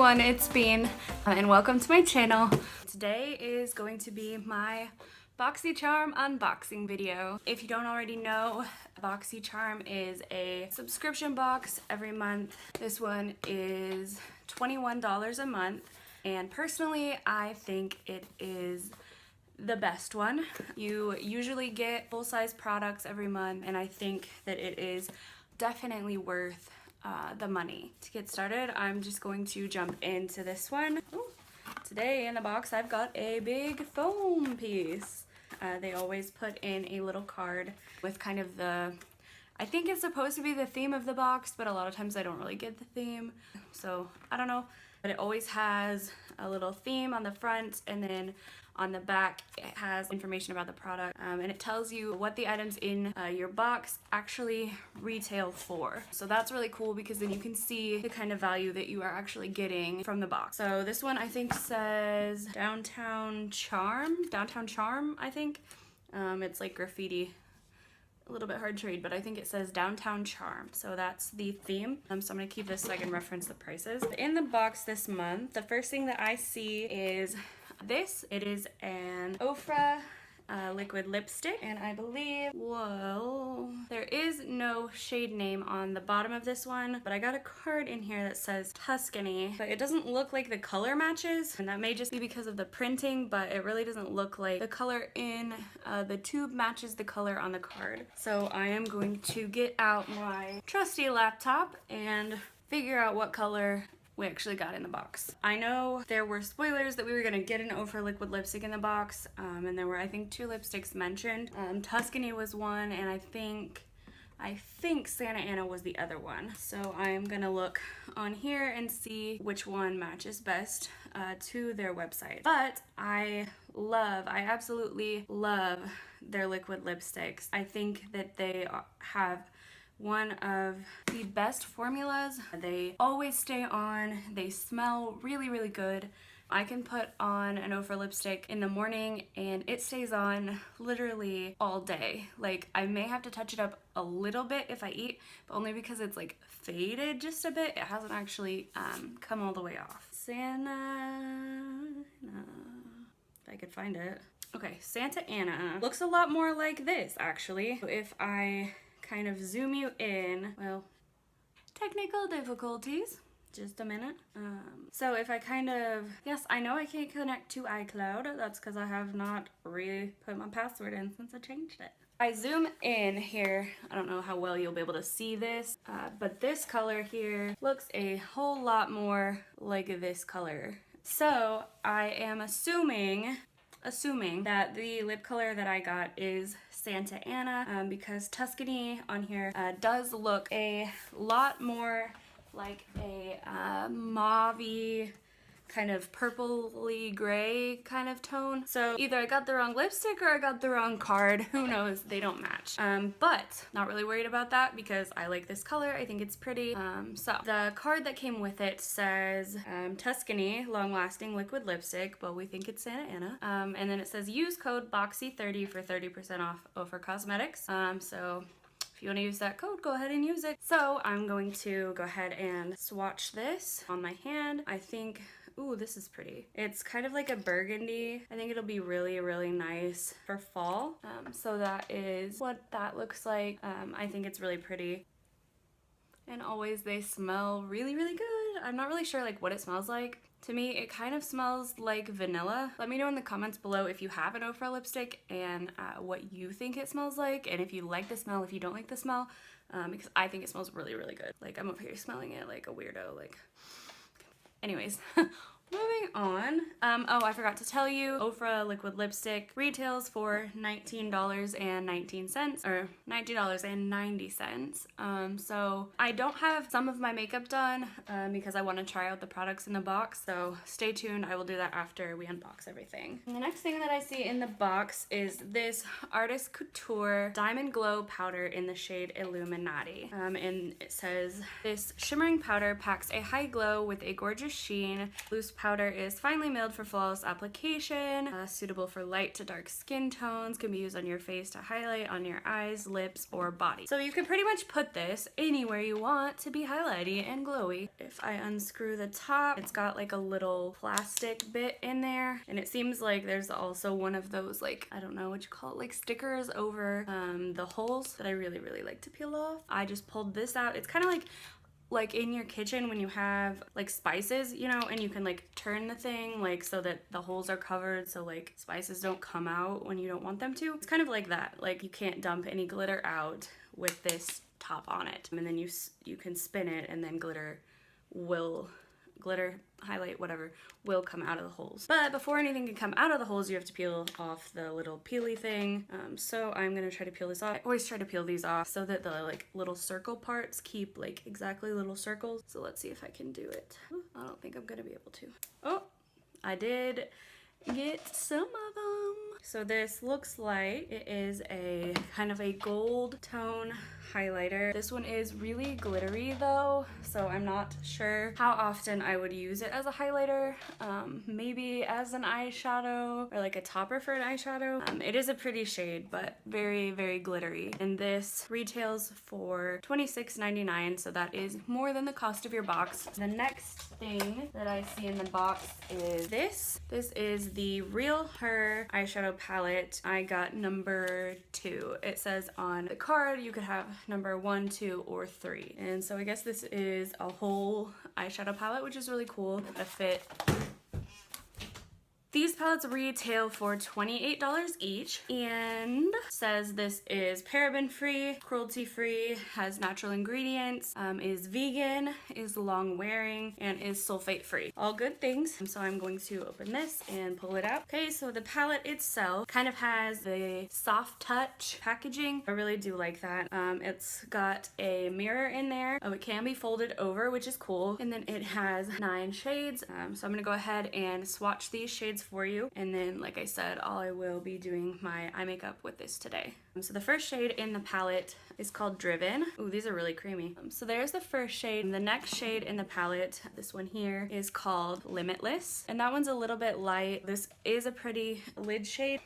everyone, it's Bean and welcome to my channel. Today is going to be my Boxycharm unboxing video. If you don't already know, Boxycharm is a subscription box every month. This one is $21 a month, and personally I think it is the best one. You usually get full-size products every month, and I think that it is definitely worth the money. To get started, I'm just going to jump into this one. Ooh. Today in the box I've got a big foam piece. They always put in a little card with kind of the, I think it's supposed to be the theme of the box, but a lot of times I don't really get the theme, so I don't know. But it always has a little theme on the front, and then on the back it has information about the product, and it tells you what the items in your box actually retail for. So that's really cool because then you can see the kind of value that you are actually getting from the box. So this one I think says Downtown Charm, I think. It's like graffiti. A little bit hard to read, but I think it says Downtown Charm. So that's the theme. So I'm gonna keep this so I can reference the prices. In the box this month, the first thing that I see is this. It is an Ofra liquid lipstick, and I believe, whoa, there is no shade name on the bottom of this one, but I got a card in here that says Tuscany, but it doesn't look like the color matches, and that may just be because of the printing, but it really doesn't look like the color in the tube matches the color on the card. So I am going to get out my trusty laptop and figure out what color we actually got in the box. I know there were spoilers that we were gonna get an Ofra liquid lipstick in the box, and there were, I think, 2 lipsticks mentioned. Tuscany was one, and I think Santa Ana was the other one. So I'm gonna look on here and see which one matches best to their website. But I absolutely love their liquid lipsticks. I think that they have one of the best formulas. They always stay on. They smell really, really good. I can put on an Ofra lipstick in the morning and it stays on literally all day. Like, I may have to touch it up a little bit if I eat, but only because it's like faded just a bit. It hasn't actually come all the way off. Santa, if I could find it. Okay, Santa Ana looks a lot more like this actually. If I kind of zoom you in, well, technical difficulties, just a minute. So if I kind of, yes, I know I can't connect to iCloud. That's because I have not really put my password in since I changed it. I zoom in here. I don't know how well you'll be able to see this, but this color here looks a whole lot more like this color. So I am assuming that the lip color that I got is Santa Ana, because Tuscany on here does look a lot more like a mauve-y, kind of purpley gray kind of tone. So either I got the wrong lipstick or I got the wrong card. Who knows? They don't match. But not really worried about that because I like this color. I think it's pretty. So the card that came with it says Tuscany long-lasting liquid lipstick, but we think it's Santa Ana. And then it says use code BOXY30 for 30% off Ofra Cosmetics. So if you want to use that code, go ahead and use it. So I'm going to go ahead and swatch this on my hand. I think, ooh, this is pretty. It's kind of like a burgundy. I think it'll be really, really nice for fall. So that is what that looks like. I think it's really pretty. And always they smell really, really good. I'm not really sure like what it smells like. To me, it kind of smells like vanilla. Let me know in the comments below if you have an Ofra lipstick and what you think it smells like, and if you like the smell, if you don't like the smell, because I think it smells really, really good. Like, I'm over here smelling it like a weirdo, like. Anyways, moving on. Oh, I forgot to tell you, Ofra liquid lipstick retails for $19.19 or $19.90. So I don't have some of my makeup done because I want to try out the products in the box. So stay tuned. I will do that after we unbox everything. And the next thing that I see in the box is this Artist Couture Diamond Glow powder in the shade Illuminati. And it says this shimmering powder packs a high glow with a gorgeous sheen, loose powder is finely milled for flawless application, suitable for light to dark skin tones, can be used on your face to highlight on your eyes, lips, or body. So you can pretty much put this anywhere you want to be highlighty and glowy. If I unscrew the top, it's got like a little plastic bit in there, and it seems like there's also one of those, like, I don't know what you call it, like stickers over the holes that I really like to peel off. I just pulled this out. It's kind of like in your kitchen when you have like spices, you know, and you can like turn the thing like so that the holes are covered so like spices don't come out when you don't want them to. It's kind of like that. Like you can't dump any glitter out with this top on it, and then you can spin it, and then glitter, highlight, whatever, will come out of the holes. But before anything can come out of the holes, you have to peel off the little peely thing. So I'm gonna try to peel this off. I always try to peel these off so that the like little circle parts keep like exactly little circles. So let's see if I can do it. I don't think I'm gonna be able to. Oh, I did get some of them. So this looks like it is a kind of a gold tone highlighter. This one is really glittery though, so I'm not sure how often I would use it as a highlighter. Maybe as an eyeshadow or like a topper for an eyeshadow. It is a pretty shade, but very glittery. And this retails for $26.99, so that is more than the cost of your box. The next thing that I see in the box is this. This is the RealHer eyeshadow palette. I got number 2. It says on the card you could have number 1, 2, or 3. And so I guess this is a whole eyeshadow palette, which is really cool. A fit. These palettes retail for $28 each, and says this is paraben free, cruelty free, has natural ingredients, is vegan, is long wearing, and is sulfate free. All good things. So I'm going to open this and pull it out. Okay, so the palette itself kind of has the soft touch packaging. I really do like that. It's got a mirror in there. Oh, it can be folded over, which is cool. And then it has 9 shades. So I'm gonna go ahead and swatch these shades for you, and then like I said, I will be doing my eye makeup with this today. So the first shade in the palette is called Driven. Ooh, these are really creamy. So there's the first shade. The next shade in the palette, this one here, is called Limitless, and that one's a little bit light. This is a pretty lid shade.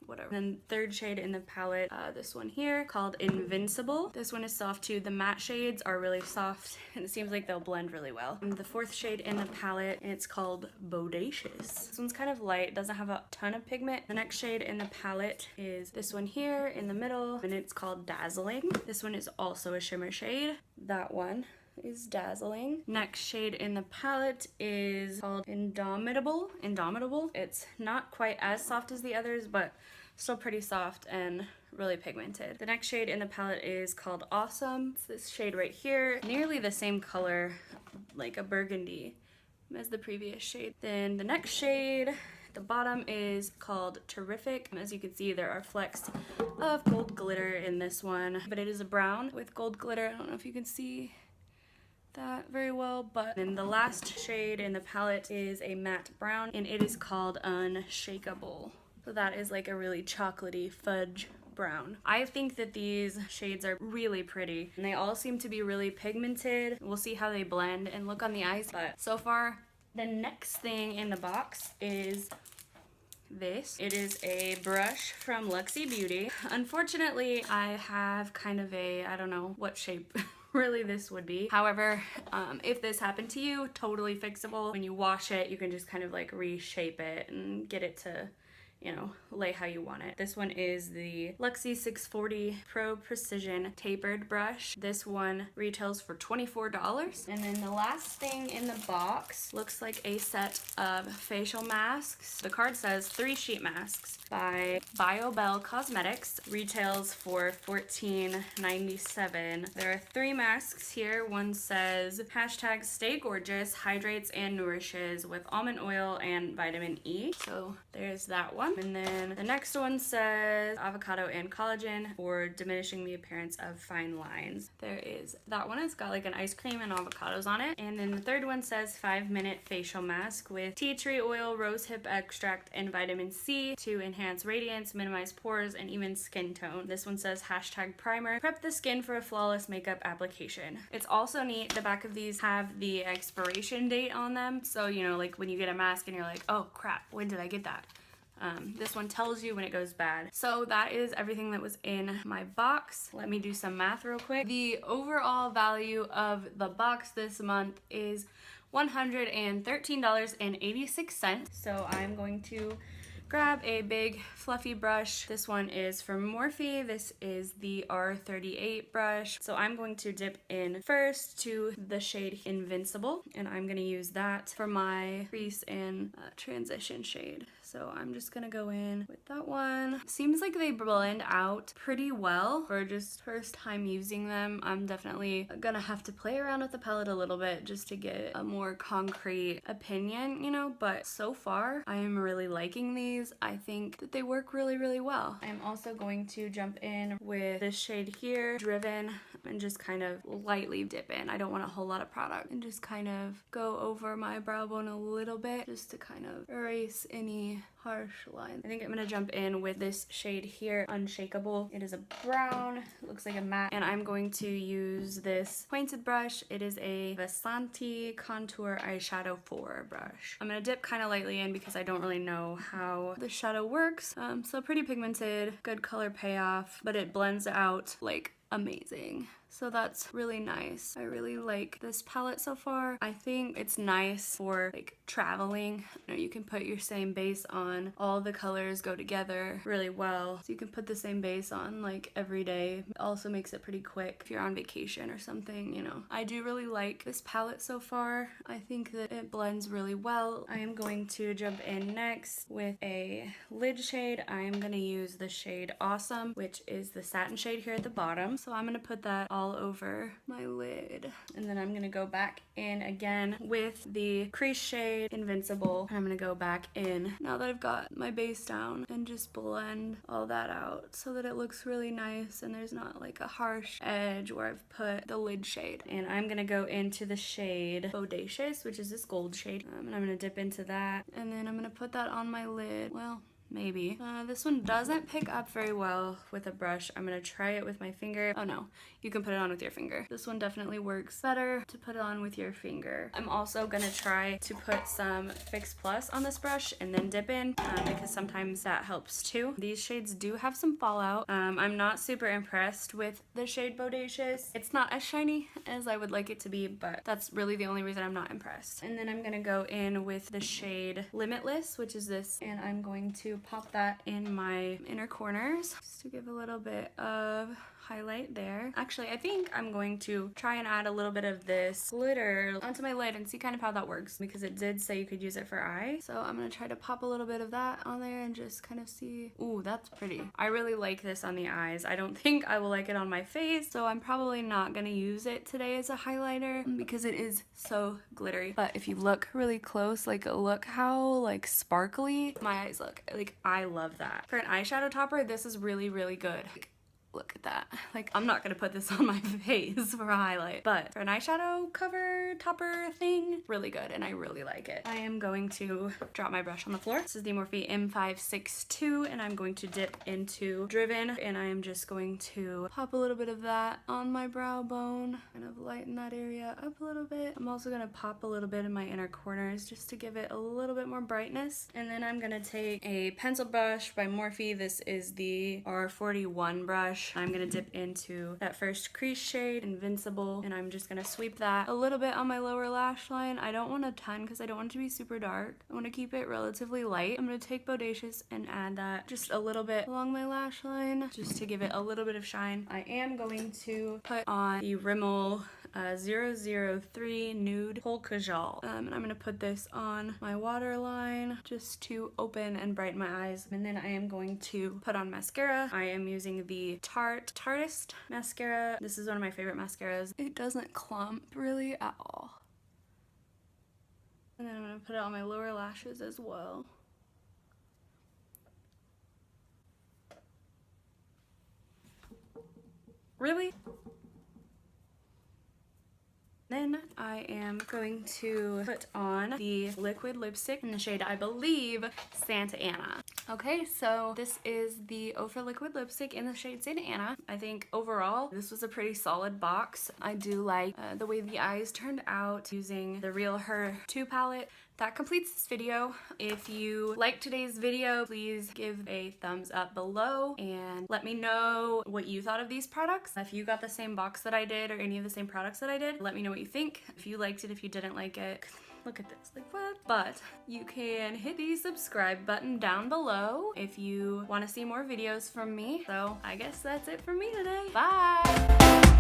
Whatever. Then third shade in the palette, this one here called Invincible. This one is soft too. The matte shades are really soft, and it seems like they'll blend really well. And the fourth shade in the palette, and it's called Bodacious. This one's kind of light, doesn't have a ton of pigment. The next shade in the palette is this one here in the middle, and it's called Dazzling. This one is also a shimmer shade. That one is Dazzling. Next shade in the palette is called Indomitable. It's not quite as soft as the others, but still pretty soft and really pigmented. The next shade in the palette is called Awesome. It's this shade right here, nearly the same color, like a burgundy as the previous shade. Then the next shade at the bottom is called Terrific. As you can see, there are flecks of gold glitter in this one, but it is a brown with gold glitter. I don't know if you can see that very well, but then the last shade in the palette is a matte brown, and it is called Unshakable. So that is like a really chocolatey fudge brown. I think that these shades are really pretty, and they all seem to be really pigmented. We'll see how they blend and look on the eyes, but so far, the next thing in the box is this. It is a brush from Luxie Beauty. Unfortunately, I have kind of a, I don't know what shape really this would be. However, if this happened to you, totally fixable. When you wash it, you can just kind of like reshape it and get it to, you know, lay how you want it. This one is the Luxie 640 Pro Precision Tapered Brush. This one retails for $24. And then the last thing in the box looks like a set of facial masks. The card says 3 sheet masks by Biobelle Cosmetics. Retails for $14.97. There are 3 masks here. One says hashtag stay gorgeous, hydrates and nourishes with almond oil and vitamin E. So there's that one. And then the next one says avocado and collagen for diminishing the appearance of fine lines. There is that one. It's got like an ice cream and avocados on it. And then the third one says 5-minute facial mask with tea tree oil, rosehip extract, and vitamin C to enhance radiance, minimize pores, and even skin tone. This one says hashtag primer. Prep the skin for a flawless makeup application. It's also neat. The back of these have the expiration date on them. So, you know, like when you get a mask and you're like, oh crap, when did I get that? This one tells you when it goes bad. So that is everything that was in my box. Let me do some math real quick. The overall value of the box this month is $113.86. So I'm going to grab a big fluffy brush. This one is from Morphe. This is the R38 brush. So I'm going to dip in first to the shade Invincible, and I'm going to use that for my crease and transition shade. So I'm just gonna go in with that one. Seems like they blend out pretty well for just first time using them. I'm definitely gonna have to play around with the palette a little bit just to get a more concrete opinion, you know, but so far I am really liking these. I think that they work really, really well. I'm also going to jump in with this shade here, Driven, and just kind of lightly dip in. I don't want a whole lot of product, and just kind of go over my brow bone a little bit just to kind of erase any harsh lines. I think I'm gonna jump in with this shade here, Unshakable. It is a brown, it looks like a matte, and I'm going to use this pointed brush. It is a Vasanti Contour Eyeshadow 4 brush. I'm gonna dip kind of lightly in because I don't really know how the shadow works. So pretty pigmented, good color payoff, but it blends out like amazing. So that's really nice. I really like this palette so far. I think it's nice for like traveling. You know, you can put your same base on. All the colors go together really well. So you can put the same base on like every day. It also makes it pretty quick if you're on vacation or something, you know. I do really like this palette so far. I think that it blends really well. I am going to jump in next with a lid shade. I am going to use the shade Awesome, which is the satin shade here at the bottom. So I'm going to put that all over my lid, and then I'm gonna go back in again with the crease shade Invincible. I'm gonna go back in now that I've got my base down and just blend all that out so that it looks really nice and there's not like a harsh edge where I've put the lid shade. And I'm gonna go into the shade Bodacious, which is this gold shade, and I'm gonna dip into that, and then I'm gonna put that on my lid. Well, maybe. This one doesn't pick up very well with a brush. I'm gonna try it with my finger. Oh no, you can put it on with your finger. This one definitely works better to put it on with your finger. I'm also gonna try to put some Fix Plus on this brush and then dip in because sometimes that helps too. These shades do have some fallout. I'm not super impressed with the shade Bodacious. It's not as shiny as I would like it to be, but that's really the only reason I'm not impressed. And then I'm gonna go in with the shade Limitless, which is this, and I'm going to pop that in my inner corners just to give a little bit of highlight there. Actually, I think I'm going to try and add a little bit of this glitter onto my lid and see kind of how that works, because it did say you could use it for eye. So I'm gonna try to pop a little bit of that on there and just kind of see. Ooh, that's pretty. I really like this on the eyes. I don't think I will like it on my face, so I'm probably not gonna use it today as a highlighter because it is so glittery. But if you look really close, like look how like sparkly my eyes look. Like I love that. For an eyeshadow topper, this is really, really good. Look at that. Like, I'm not gonna put this on my face for a highlight, but for an eyeshadow cover topper thing, really good, and I really like it. I am going to drop my brush on the floor. This is the Morphe M562, and I'm going to dip into Driven, and I am just going to pop a little bit of that on my brow bone, kind of lighten that area up a little bit. I'm also gonna pop a little bit in my inner corners just to give it a little bit more brightness. And then I'm gonna take a pencil brush by Morphe. This is the R41 brush. I'm gonna dip into that first crease shade, Invincible, and I'm just gonna sweep that a little bit on my lower lash line. I don't want a ton because I don't want it to be super dark. I want to keep it relatively light. I'm gonna take Bodacious and add that just a little bit along my lash line just to give it a little bit of shine. I am going to put on the Rimmel 003 Nude Polka Gel, and I'm gonna put this on my waterline just to open and brighten my eyes. And then I am going to put on mascara. I am using the Tartist mascara. This is one of my favorite mascaras. It doesn't clump really at all. And then I'm gonna put it on my lower lashes as well. Really? Then I am going to put on the liquid lipstick in the shade, I believe, Santa Ana. Okay, so this is the Ofra liquid lipstick in the shade Santa Ana. I think overall this was a pretty solid box. I do like the way the eyes turned out using the RealHer 2 palette. That completes this video. If you liked today's video, please give a thumbs up below and let me know what you thought of these products. If you got the same box that I did or any of the same products that I did, let me know what you think. If you liked it, if you didn't like it, look at this, like what? But you can hit the subscribe button down below if you want to see more videos from me. So I guess that's it for me today. Bye!